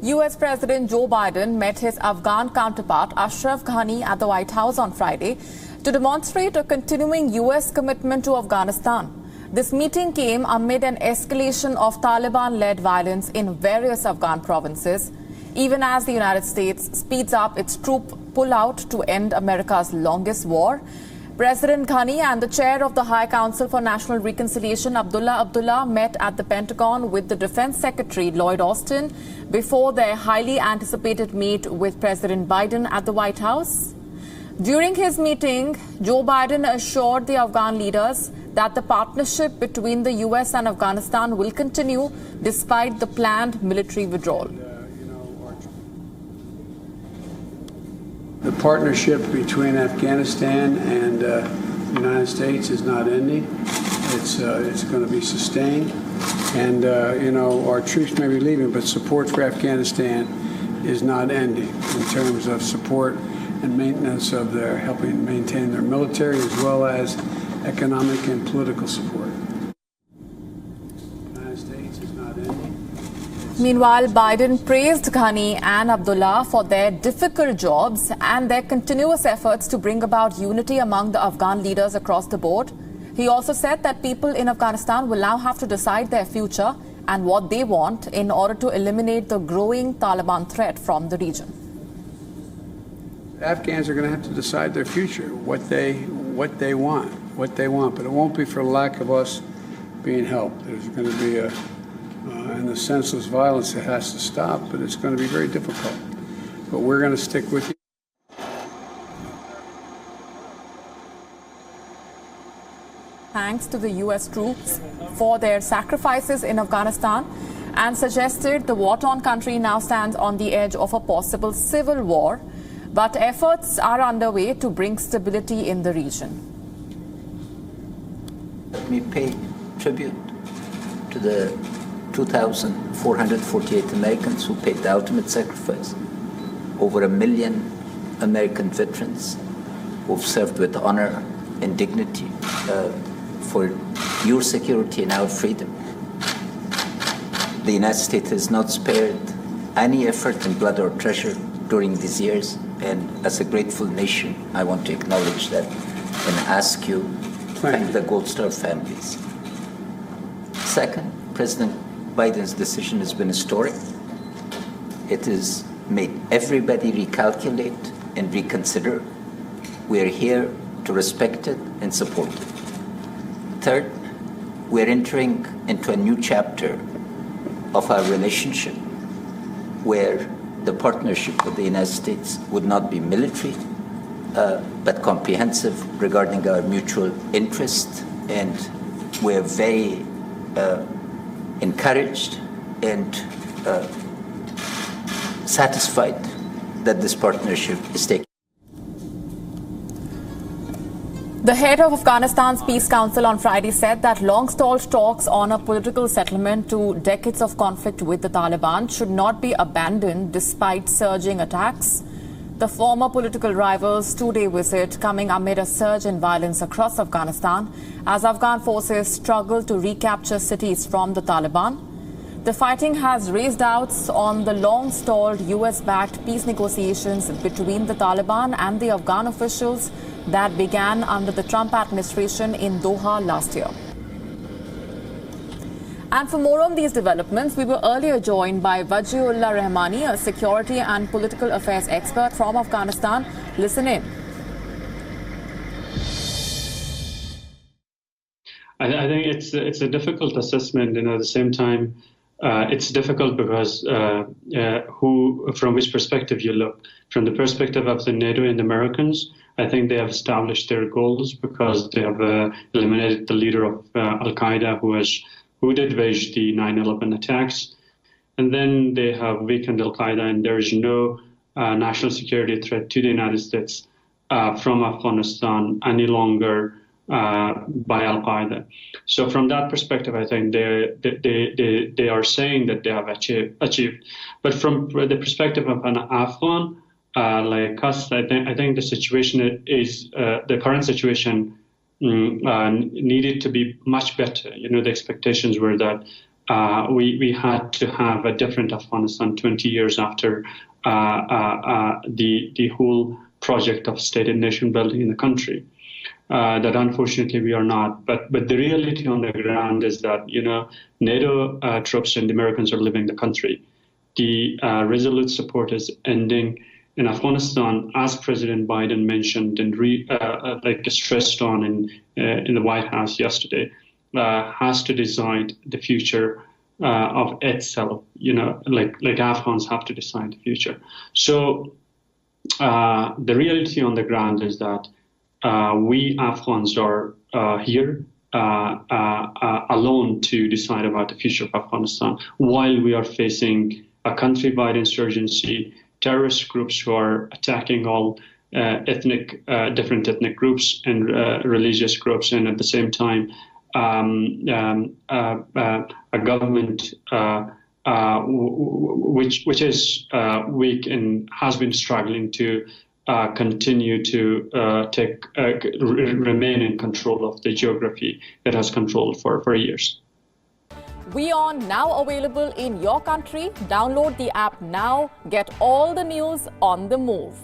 US President Joe Biden met his Afghan counterpart Ashraf Ghani at the White House on Friday to demonstrate a continuing US commitment to Afghanistan. This meeting came amid an escalation of Taliban-led violence in various Afghan provinces, even as the United States speeds up its troop pullout to end America's longest war. President Ghani and the chair of the High Council for National Reconciliation, Abdullah, met at the Pentagon with the Defense Secretary Lloyd Austin before their highly anticipated meet with President Biden at the White House. During his meeting, Joe Biden assured the Afghan leaders that the partnership between the US and Afghanistan will continue despite the planned military withdrawal. The partnership between Afghanistan and the United States is not ending. It's going to be sustained. And, our troops may be leaving, but support for Afghanistan is not ending in terms of support and maintenance of helping maintain their military as well as economic and political support. The United States is not ending. Meanwhile, Biden praised Ghani and Abdullah for their difficult jobs and their continuous efforts to bring about unity among the Afghan leaders across the board. He also said that people in Afghanistan will now have to decide their future and what they want in order to eliminate the growing Taliban threat from the region. Afghans are going to have to decide their future, what they want, but it won't be for lack of us being helped. There's going to be and the senseless violence that has to stop, but it's going to be very difficult. But we're going to stick with you. Thanks to the US troops for their sacrifices in Afghanistan and suggested the war-torn country now stands on the edge of a possible civil war, but efforts are underway to bring stability in the region. Let me pay tribute to the 2,448 Americans who paid the ultimate sacrifice. Over 1 million American veterans who've served with honor and dignity for your security and our freedom. The United States has not spared any effort in blood or treasure during these years, and as a grateful nation, I want to acknowledge that and ask you to thank the Gold Star families. Second, President Biden's decision has been historic. It has made everybody recalculate and reconsider. We are here to respect it and support it. Third, we're entering into a new chapter of our relationship where the partnership with the United States would not be military, but comprehensive regarding our mutual interest, and we're very encouraged and satisfied that this partnership is taking. The head of Afghanistan's Peace Council on Friday said that long-stalled talks on a political settlement to decades of conflict with the Taliban should not be abandoned despite surging attacks. The former political rivals' two-day visit coming amid a surge in violence across Afghanistan as Afghan forces struggle to recapture cities from the Taliban. The fighting has raised doubts on the long-stalled US-backed peace negotiations between the Taliban and the Afghan officials that began under the Trump administration in Doha last year. And for more on these developments, we were earlier joined by Wajiullah Rahmani, a security and political affairs expert from Afghanistan. Listen in. I think it's a difficult assessment, and at the same time, it's difficult because from which perspective you look. From the perspective of the NATO and Americans, I think they have established their goals because they have eliminated the leader of Al-Qaeda who did wage the 9/11 attacks. And then they have weakened Al-Qaeda, and there is no national security threat to the United States from Afghanistan any longer by Al-Qaeda. So from that perspective, I think they are saying that they have achieved. But from the perspective of an Afghan like us, I think the situation is the current situation needed to be much better. The expectations were that we had to have a different Afghanistan 20 years after the whole project of state and nation building in the country. That unfortunately we are not. But the reality on the ground is that, NATO troops and the Americans are leaving the country. The resolute support is ending in Afghanistan, as President Biden mentioned and stressed on in the White House yesterday, has to decide the future of itself. Like Afghans have to decide the future. So the reality on the ground is that we Afghans are here alone to decide about the future of Afghanistan, while we are facing a countrywide insurgency, terrorist groups who are attacking all different ethnic groups and religious groups, and at the same time, a government which is weak and has been struggling to continue to remain in control of the geography that has controlled for years. WION now available in your country. Download the app now. Get all the news on the move.